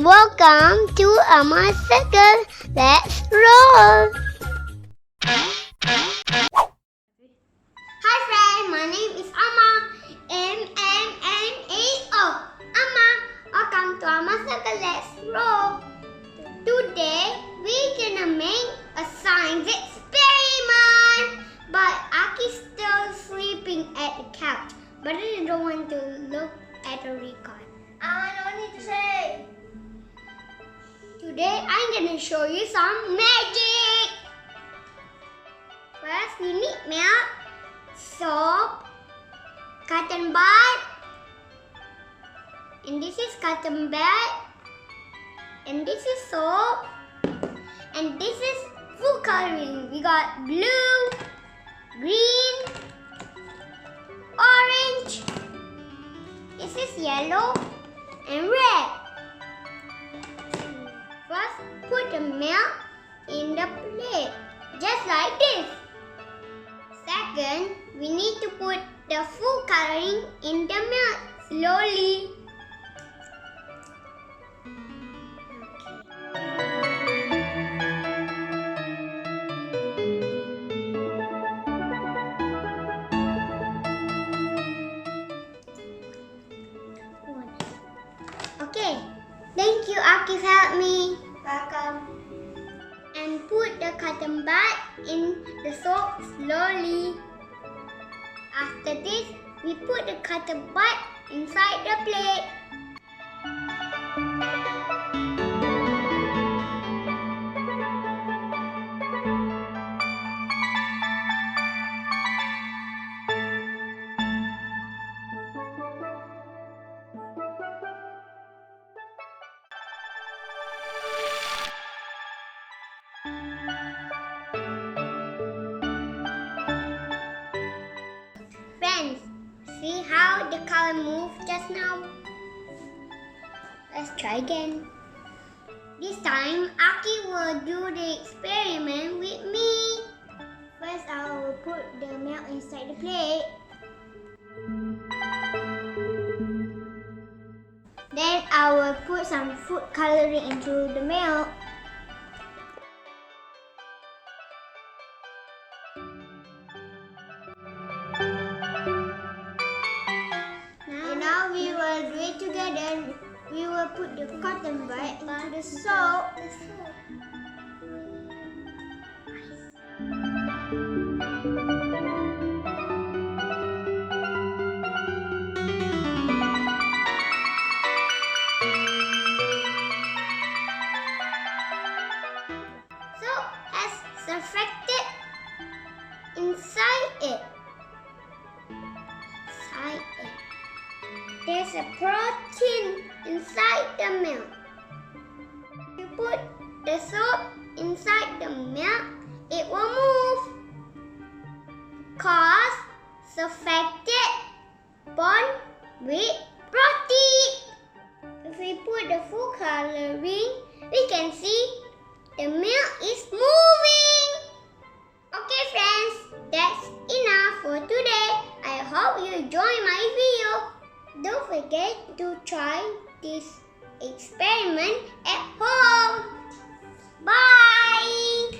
Welcome to Ammar Circle. Let's roll. Hi friends, my name is Ammar. M-M-M-A-O. Ammar. Welcome to Ammar Circle. Let's roll. Today we're gonna make a science experiment. But Aki's still sleeping at the couch. But I don't want to look at the record. I don't need to say. Today I'm gonna show you some magic. First we need milk, soap, cotton bud, and this is cotton bud, and this is soap, and this is food coloring. We got blue, green, orange, this is yellow, and red. First, put the milk in the plate, just like this. Second, we need to put the food coloring in the milk slowly. Okay, thank you, Aki, help me. Welcome. And put the cotton bud in the soap slowly. After this, we put the cotton bud inside the plate. Friends, see how the color moved just now? Let's try again. This time, Aki will do the experiment with me. First, I will put the milk inside the plate. Then, I will put some food coloring into the milk. Now we will do it together. We will put the cotton bud into the soap. Soap has surfactant inside it. There's a protein inside the milk. If you put the soap inside the milk, it will move. Cause surfactant bond with protein. If we put the food coloring, we can see the milk is moving. Okay friends, that's enough for today. I hope you enjoy my video. Don't forget to try this experiment at home. Bye!